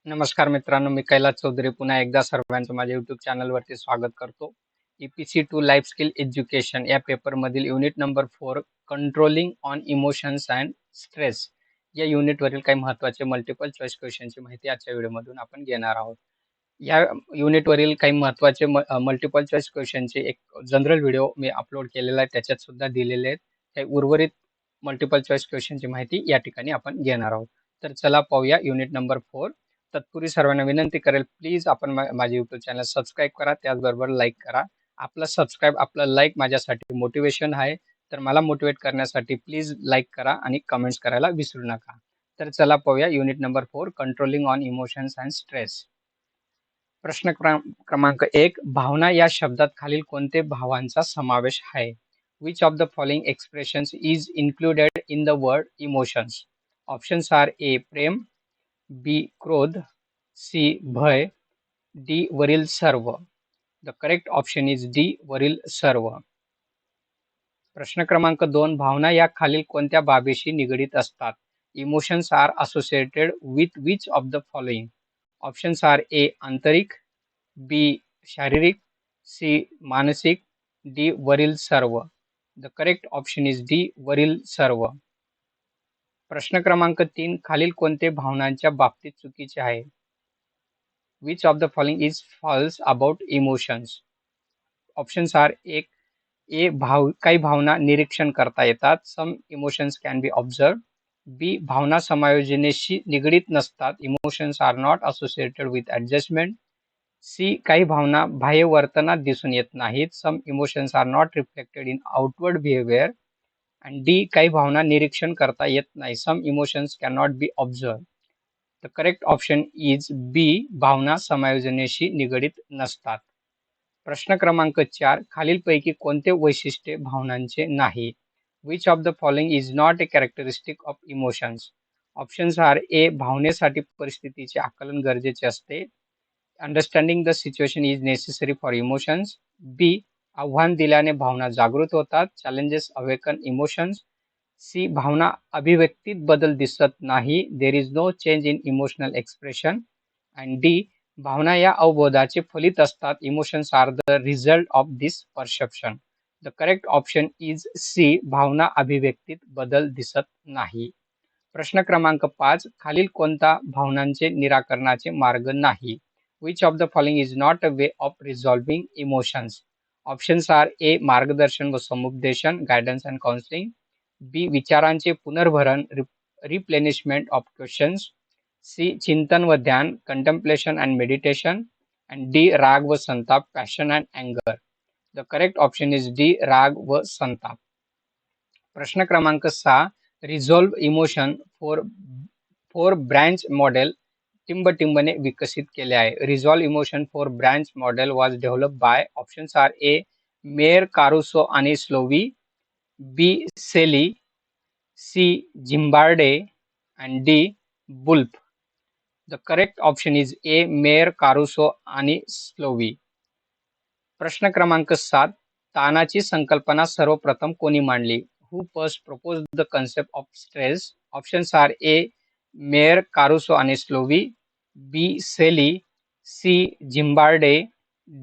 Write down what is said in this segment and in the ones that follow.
नमस्कार मित्रांनो, मी कैलास चौधरी पुन्हा एकदा सर्वांचं माझ्या YouTube चॅनलवरती स्वागत करतो. EPC2 लाईफ स्किल एज्युकेशन या पेपरमधील unit number 4 controlling on emotions and stress या युनिटवरील काही महत्त्वाचे मल्टिपल चॉईस क्वेश्चनची माहिती आजच्या व्हिडिओमधून आपण घेणार आहोत. या युनिटवरील काही महत्त्वाचे मल्टिपल चॉईस क्वेश्चनचे एक जनरल व्हिडिओ मी अपलोड केलेला आहे, त्याच्यात सुद्धा दिलेले आहेत. काही उर्वरित मल्टिपल चॉईस क्वेश्चनची माहिती या ठिकाणी आपण घेणार आहोत. तर चला पाहूया युनिट नंबर 4. तत्पूर्वी सर्वांना विनंती करेल, प्लीज आपण माझे YouTube चॅनल सबस्क्राईब करा, त्याचबरोबर लाईक करा. आपला सबस्क्राईब, आपला लाईक माझ्यासाठी मोटिवेशन आहे, तर मला मोटिवेट करण्यासाठी प्लीज लाईक करा आणि कमेंट्स करायला विसरू नका. तर चला पाहूया unit number 4 controlling on emotions and stress. प्रश्न क्रमांक 1, भावना या शब्दात खालील कोणते भावांचा समावेश आहे? Which of the following expressions is included in the word emotions? Options are A प्रेम, बी क्रोध, सी भय, डी वरील सर्व. The correct option is D वरील सर्व. प्रश्न क्रमांक 2, भावना या खालील कोणत्या बाबीशी निगडीत असतात? Emotions are associated with which of the following? Options are A आंतरिक, बी शारीरिक, सी मानसिक, डी वरील सर्व. The correct option is D वरील सर्व. प्रश्न क्रमांक 3, खालील कोणते भावनांच्या बाबतीत चुकीचे आहे? Which of the following is false about emotions? Options are एक ए काही भावना निरीक्षण करता येतात, some emotions can be observe. B भावना समायोजनेशी निगडीत नसतात, emotions are not associated with adjustment. C काही भावना बाह्य वर्तनात दिसून येत नाहीत, some emotions are not reflected in outward behaviour. आणि डी काही भावना निरीक्षण करता येत नाही, some emotions can not be observe. The correct option is बी भावना समायोजनेशी निगडीत नसतात. प्रश्न क्रमांक 4, खालीलपैकी कोणते वैशिष्ट्य भावनांचे नाही? Which of the following is not a characteristic of emotions? Options are A भावनेसाठी परिस्थितीचे आकलन गरजेचे असते, understanding the situation is necessary for emotions. B आव्हान दिल्याने भावना जागृत होतात, चॅलेंजेस अवेकन इमोशन्स. सी भावना अभिव्यक्तीत बदल दिसत नाही, there is no change in emotional expression. And D भावना या अवबोधाचे फलित असतात, emotions are the result of this perception. The correct option is C भावना अभिव्यक्तीत बदल दिसत नाही. प्रश्न क्रमांक 5, खालील कोणता भावनांचे निराकरणाचे मार्ग नाही? Which of the following is not a way of resolving emotions? Options are A मार्गदर्शन व समुपदेशन, गायडन्स अँड काउन्सिलिंग. बी विचारांचे पुनर्भरण, रिप्लेनिशमेंट ऑफ क्वेश्चन्स. सी चिंतन व ध्यान, contemplation and meditation. And D राग व संताप, पॅशन अँड अँगर. The correct option is D राग व संताप. प्रश्न क्रमांक 6, resolve emotion four branch model टिंबटिंबने विकसित केले आहे. Resolve emotion four branch model was develop by. Options are A Mayer Caruso आणि Salovey, B Selye, C Zimbardo and D Wolf. The correct option is A Mayer Caruso आणि Salovey. प्रश्न क्रमांक 7, ताणाची संकल्पना सर्वप्रथम कोणी मांडली? Who first propose the concept of stress? Options are A Mayer Caruso आणि Salovey, B Selye, C Zimbardo,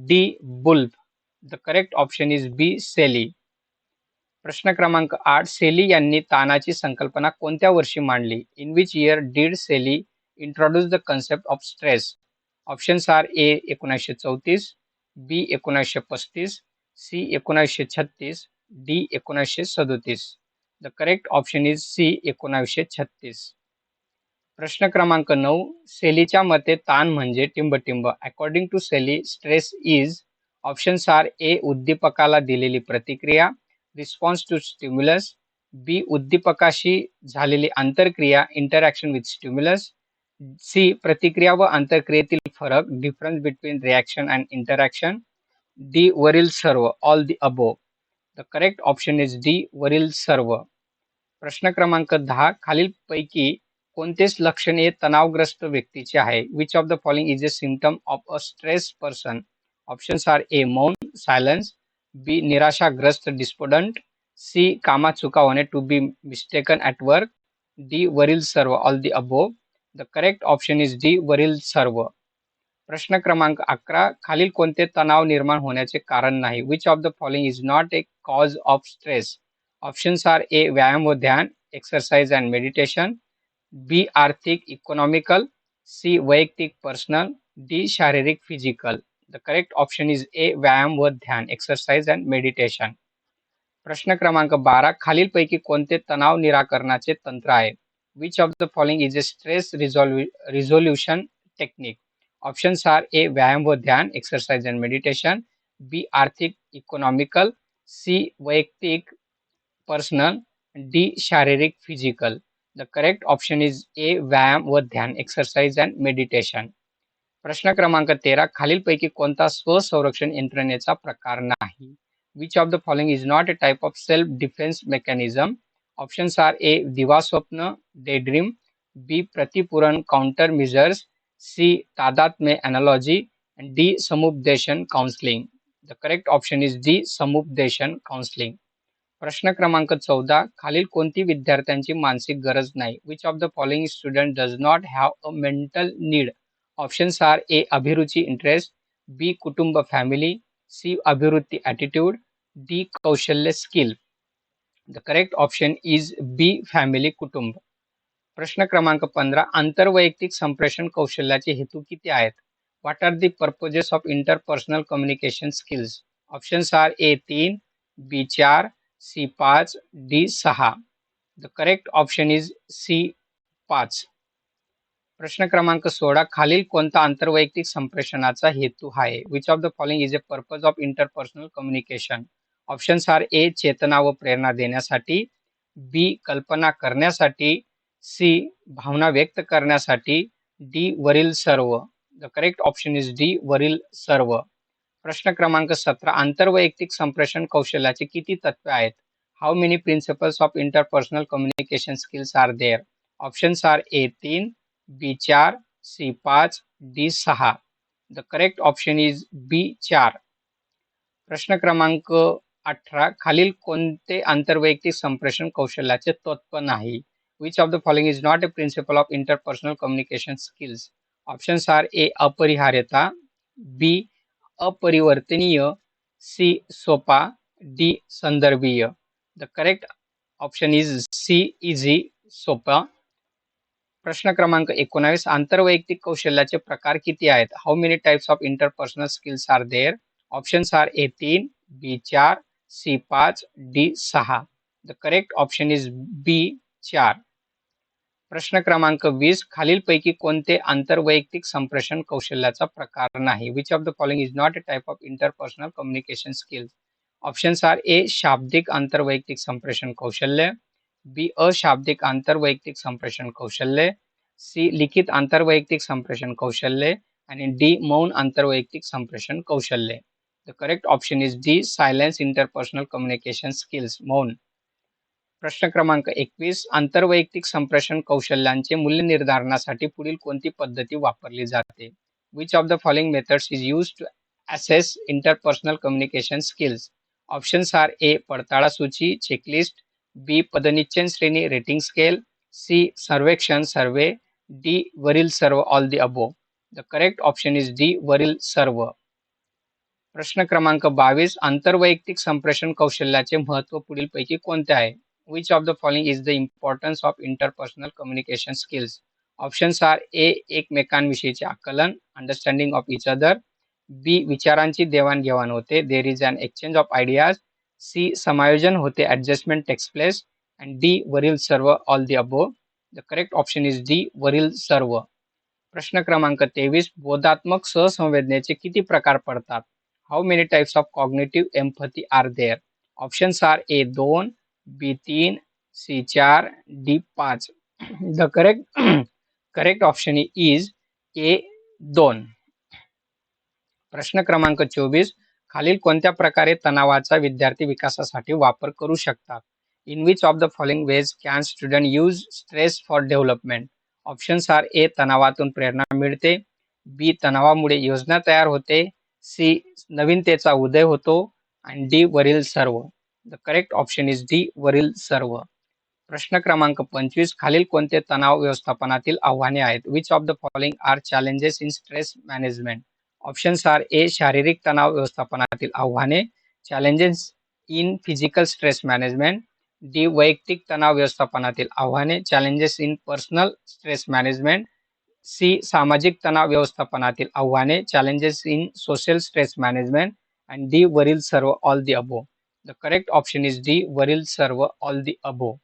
D Wolf. The correct option is B Selye. प्रश्न क्रमांक 8, सेली यांनी ताणाची संकल्पना कोणत्या वर्षी मांडली? In which year did Selye introduce the concept of stress? Options are A 1934, B 1935, C 1936, D 1937. The correct option is C 1936. प्रश्न क्रमांक 9, सेलीच्या मते ताण म्हणजे टिंबटिंब. According to Selye, stress is. Options are A उद्दीपकाला दिलेली प्रतिक्रिया, रिस्पॉन्स टू स्टिम्युलस. बी उद्दीपकाशी झालेली आंतरक्रिया, इंटरॅक्शन विथ स्टिम्युलस. सी प्रतिक्रिया व आंतरक्रियेतील फरक, difference between reaction and interaction. D वरील सर्व, all the above. The correct option is D वरील सर्व. प्रश्न क्रमांक 10, खालीलपैकी कोणतेच लक्षण हे तणावग्रस्त व्यक्तीचे आहे? Which of the following is a symptom of a stress person? Options are A मौन, सायलन्स. बी निराशाग्रस्त, डिस्पोडंट. सी कामात चुका होणे, to be mistaken at work. D वरील सर्व, all the above. The correct option is D वरील सर्व. प्रश्न क्रमांक 11. खालील कोणते तणाव निर्माण होण्याचे कारण नाही? Which of the following is not a cause of stress? Options are A व्यायाम व ध्यान, एक्सरसाइज अँड मेडिटेशन, बी आर्थिक इकॉनॉमिकल, सी वैयक्तिक पर्सनल, डी शारीरिक physical. The correct option is A व्यायाम व ध्यान, एक्सरसाइज अँड मेडिटेशन. प्रश्न क्रमांक 12. खालीलपैकी कोणते तणाव निराकरणाचे तंत्र आहे? Which of the following is a stress resolution technique? Options are A व्यायाम व ध्यान, एक्सरसाइज अँड मेडिटेशन, बी आर्थिक इकॉनॉमिकल, सी वैयक्तिक पर्सनल, डी शारीरिक physical. The correct option is A व्यायाम व ध्यान, एक्सरसाइज अँड मेडिटेशन. प्रश्न क्रमांक 13. खालीलपैकी कोणता स्वसंरक्षण यंत्रणेचा प्रकार नाही? Which of the following is not a type of self defence mechanism? Options are A दिवास्वप्न, डे ड्रीम, बी प्रतिपूरण काउंटर मेजर्स, सी तादात्म्य एनालॉजी, डी समुपदेशन counselling. The correct option is D समुपदेशन काउन्सलिंग. प्रश्न क्रमांक 14. खालील कोणती विद्यार्थ्यांची मानसिक गरज नाही? Which of the following student does not have a mental need? Options are A अभिरुची इंटरेस्ट, बी कुटुंब फॅमिली, सी अभिवृत्ती ॲटिट्यूड, डी कौशल्य skill. The correct option is B family कुटुंब. प्रश्न क्रमांक 15. आंतरवैयक्तिक संप्रेषण कौशल्याचे हेतू किती आहेत? What are the purposes of interpersonal communication skills? Options are A 3, B 4, C 5, D 6. The correct option is C 5. प्रश्न क्रमांक 16. खालील कोणता आंतरवैयक्तिक संप्रेषणाचा हेतू आहे? Which of the following is a purpose of interpersonal communication? Options are A चेतना व प्रेरणा देण्यासाठी, बी कल्पना करण्यासाठी, सी भावना व्यक्त करण्यासाठी, डी वरील सर्व. The correct option is D वरील सर्व. प्रश्न क्रमांक 17. आंतरवैयक्तिक संप्रेषण कौशल्याचे किती तत्वे आहेत? How many principles of interpersonal communication skills are there? Options are A 3, B 4, C 5, D 6. The correct option is B 4. प्रश्न क्रमांक 18. खालील कोणते आंतरवैयक्तिक संप्रेषण कौशल्याचे तत्व नाही? Which of the following is not a principle of interpersonal communication skills? Options are A अपरिहार्यता, बी अपरिवर्तनीय, सी सोपा, डी संदर्भीय. The correct option is C easy, सोपा. प्रश्न क्रमांक 19. आंतरवैयक्तिक कौशल्याचे प्रकार किती आहेत? How many types of interpersonal skills are there? Options are A 3, B 4, C 5, D 6. The correct option is B 4. प्रश्न क्रमांक 20. खालीलपैकी कोणते आंतरवैयक्तिक संप्रेषण कौशल्याचा प्रकार नाही? Which of the following is not a type of interpersonal communication skills? Options are A शाब्दिक आंतरवैयक्तिक संप्रेषण कौशल्य, बी अशाब्दिक आंतरवैयक्तिक संप्रेषण कौशल्य, सी लिखित आंतरवैयक्तिक संप्रेषण कौशल्य आणि डी मौन आंतरवैयक्तिक संप्रेषण कौशल्य. The correct option is D silence interpersonal communication skills, मौन. प्रश्न क्रमांक 21. आंतरवैयक्तिक संप्रेषण कौशल्यांचे मूल्य निर्धारणासाठी पुढील कोणती पद्धती वापरली जाते? Which of the following methods is used to assess interpersonal communication skills? Options are A पडताळा सूची, चेकलिस्ट, बी पदनिश्चय श्रेणी रेटिंग स्केल, सी सर्वेक्षण सर्वे, डी वरील सर्व all the above. The correct option is D वरील सर्व. प्रश्न क्रमांक 22. आंतरवैयक्तिक संप्रेषण कौशल्याचे महत्त्व पुढीलपैकी कोणते आहे? Which of the following is the importance of interpersonal communication skills? Options are A एकमेकांविषयीचे आकलन, understanding of each other, B विचारांची देवाणघेवाण होते, there is an exchange of ideas, C समायोजन होते, adjustment takes place, and D वरील सर्व all the above. The correct option is D वरील सर्व. प्रश्न क्रमांक 23. बोधात्मक सहसंवेदनेचे किती प्रकार पडतात? How many types of cognitive empathy are there? Options are A 2, B 3, C 4, D 5. The correct option is A 2. प्रश्न क्रमांक 24. खालील कोणत्या प्रकारे तणावाचा विद्यार्थी विकासासाठी वापर करू शकतात? In which of the following ways can student use stress for development? Options are A तणावातून प्रेरणा मिळते, बी तणावामुळे योजना तयार होते, सी नवीनतेचा उदय होतो आणि डी वरील सर्व. The correct option is D वरील सर्व. प्रश्न क्रमांक 25 खालील कोणते तणाव व्यवस्थापनातील आव्हाने आहेत? Which of the following are challenges in stress management? Options are A शारीरिक तणाव व्यवस्थापनातील आव्हाने, challenges in physical stress management, D वैयक्तिक तणाव व्यवस्थापनातील आव्हाने, challenges in personal stress management, C सामाजिक तणाव व्यवस्थापनातील आव्हाने, challenges in social stress management and D वरील सर्व all the above. The correct option is D वरील सर्व ऑल दी अबो.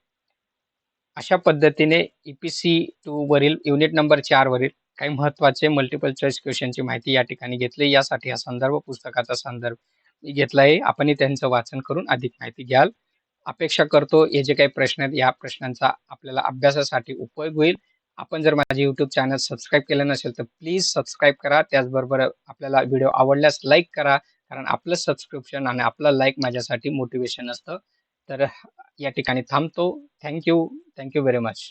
अशा पद्धतीने EPC 2 वरील युनिट नंबर 4 वरील काही महत्त्वाचे मल्टिपल चॉईस क्वेश्चनची माहिती या ठिकाणी घेतली. यासाठी हा संदर्भ पुस्तकाचा संदर्भ मी घेतला आहे. आपणही त्यांचं वाचन करून अधिक माहिती घ्याल. अपेक्षा करतो हे जे काही प्रश्न आहेत या प्रश्नांचा आपल्याला अभ्यासासाठी उपयोग होईल. आपण जर माझे YouTube चॅनल सबस्क्राईब केलं नसेल तर प्लीज सबस्क्राईब करा. त्याचबरोबर आपल्याला व्हिडिओ आवडल्यास लाईक करा. कारण आपलं सबस्क्रिप्शन आणि आपला लाईक माझ्यासाठी मोटिवेशन असतं. तर या ठिकाणी थांबतो. Thank you. Thank you very much.